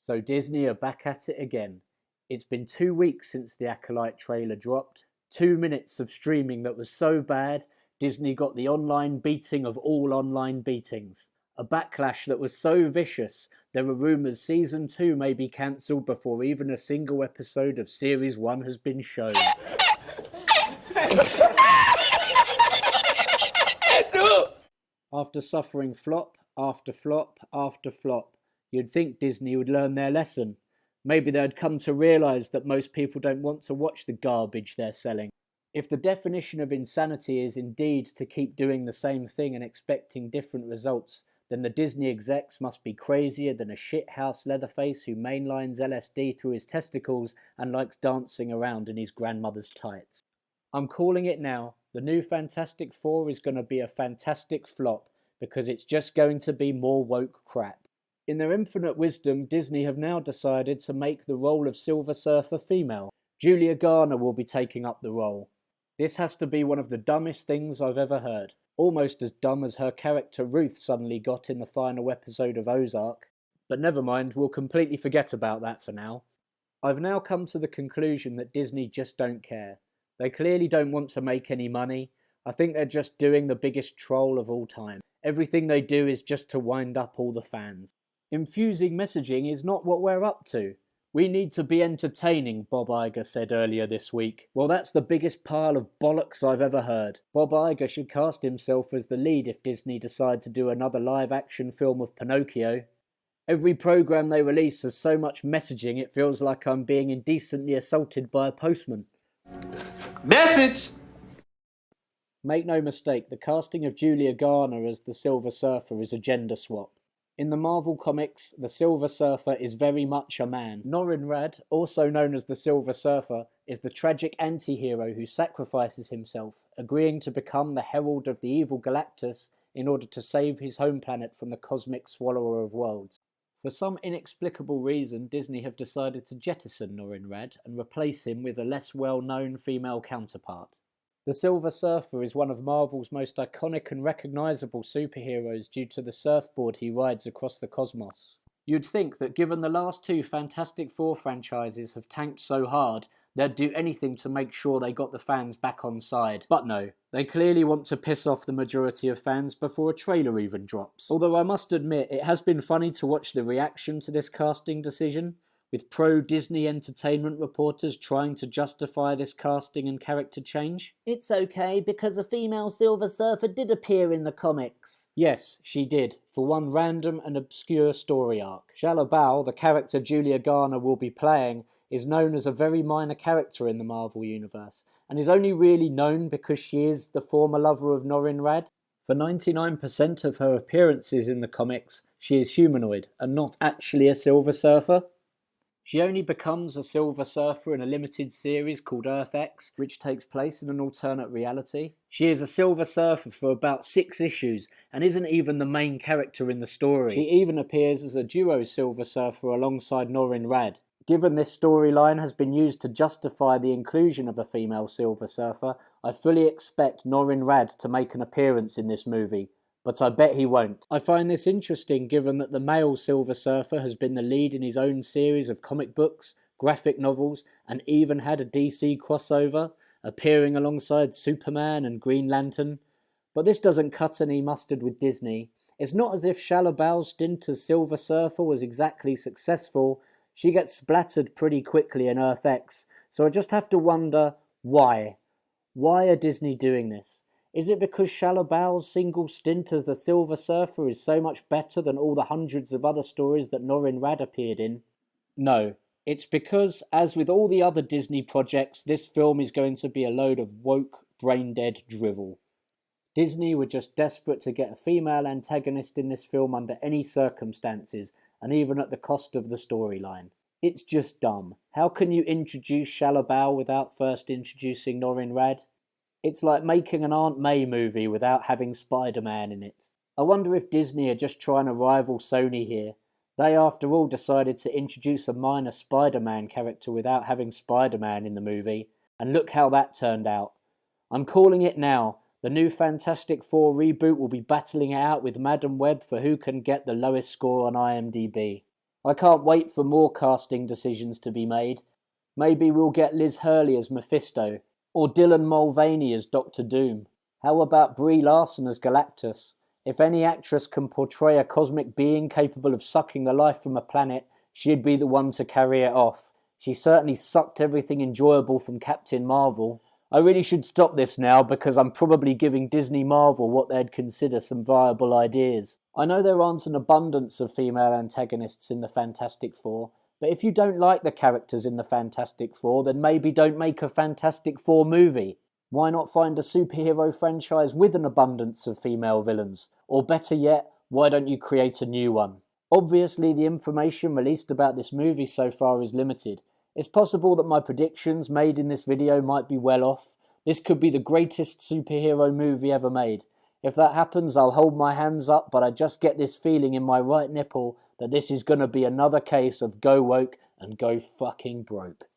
So Disney are back at it again. It's been 2 weeks since the Acolyte trailer dropped. 2 minutes of streaming that was so bad, Disney got the online beating of all online beatings. A backlash that was so vicious, there are rumours Season 2 may be cancelled before even a single episode of Series 1 has been shown. After suffering flop after flop after flop, you'd think Disney would learn their lesson. Maybe they'd come to realise that most people don't want to watch the garbage they're selling. If the definition of insanity is indeed to keep doing the same thing and expecting different results, then the Disney execs must be crazier than a shithouse Leatherface who mainlines LSD through his testicles and likes dancing around in his grandmother's tights. I'm calling it now. The new Fantastic Four is going to be a fantastic flop because it's just going to be more woke crap. In their infinite wisdom, Disney have now decided to make the role of Silver Surfer female. Julia Garner will be taking up the role. This has to be one of the dumbest things I've ever heard. Almost as dumb as her character Ruth suddenly got in the final episode of Ozark. But never mind, we'll completely forget about that for now. I've now come to the conclusion that Disney just don't care. They clearly don't want to make any money. I think they're just doing the biggest troll of all time. Everything they do is just to wind up all the fans. Infusing messaging is not what we're up to. We need to be entertaining, Bob Iger said earlier this week. Well, that's the biggest pile of bollocks I've ever heard. Bob Iger should cast himself as the lead if Disney decide to do another live-action film of Pinocchio. Every program they release has so much messaging it feels like I'm being indecently assaulted by a postman. Message! Make no mistake, the casting of Julia Garner as the Silver Surfer is a gender swap. In the Marvel Comics, the Silver Surfer is very much a man. Norrin Radd, also known as the Silver Surfer, is the tragic anti-hero who sacrifices himself, agreeing to become the herald of the evil Galactus in order to save his home planet from the cosmic swallower of worlds. For some inexplicable reason, Disney have decided to jettison Norrin Radd and replace him with a less well-known female counterpart. The Silver Surfer is one of Marvel's most iconic and recognisable superheroes due to the surfboard he rides across the cosmos. You'd think that given the last two Fantastic Four franchises have tanked so hard, they'd do anything to make sure they got the fans back on side. But no, they clearly want to piss off the majority of fans before a trailer even drops. Although I must admit, it has been funny to watch the reaction to this casting decision, with pro-Disney entertainment reporters trying to justify this casting and character change. It's okay, because a female Silver Surfer did appear in the comics. Yes, she did, for one random and obscure story arc. Shallabal, the character Julia Garner will be playing, is known as a very minor character in the Marvel Universe, and is only really known because she is the former lover of Norrin Radd. For 99% of her appearances in the comics, she is humanoid, and not actually a Silver Surfer. She only becomes a Silver Surfer in a limited series called Earth X, which takes place in an alternate reality. She is a Silver Surfer for about 6 issues, and isn't even the main character in the story. She even appears as a duo Silver Surfer alongside Norrin Radd. Given this storyline has been used to justify the inclusion of a female Silver Surfer, I fully expect Norrin Radd to make an appearance in this movie. But I bet he won't. I find this interesting given that the male Silver Surfer has been the lead in his own series of comic books, graphic novels, and even had a DC crossover, appearing alongside Superman and Green Lantern. But this doesn't cut any mustard with Disney. It's not as if Shalabal's stint as Silver Surfer was exactly successful. She gets splattered pretty quickly in Earth X, so I just have to wonder, why? Why are Disney doing this? Is it because Shalabal's single stint as the Silver Surfer is so much better than all the hundreds of other stories that Norrin Radd appeared in? No, it's because, as with all the other Disney projects, this film is going to be a load of woke, brain-dead drivel. Disney were just desperate to get a female antagonist in this film under any circumstances, and even at the cost of the storyline. It's just dumb. How can you introduce Shalabal without first introducing Norrin Radd? It's like making an Aunt May movie without having Spider-Man in it. I wonder if Disney are just trying to rival Sony here. They, after all, decided to introduce a minor Spider-Man character without having Spider-Man in the movie, and look how that turned out. I'm calling it now. The new Fantastic Four reboot will be battling it out with Madam Web for who can get the lowest score on IMDb. I can't wait for more casting decisions to be made. Maybe we'll get Liz Hurley as Mephisto, or Dylan Mulvaney as Doctor Doom. How about Brie Larson as Galactus? If any actress can portray a cosmic being capable of sucking the life from a planet, she'd be the one to carry it off. She certainly sucked everything enjoyable from Captain Marvel. I really should stop this now because I'm probably giving Disney Marvel what they'd consider some viable ideas. I know there aren't an abundance of female antagonists in the Fantastic Four, but if you don't like the characters in the Fantastic Four, then maybe don't make a Fantastic Four movie. Why not find a superhero franchise with an abundance of female villains? Or better yet, why don't you create a new one? Obviously, the information released about this movie so far is limited. It's possible that my predictions made in this video might be well off. This could be the greatest superhero movie ever made. If that happens, I'll hold my hands up, but I just get this feeling in my right nipple that this is going to be another case of go woke and go fucking broke.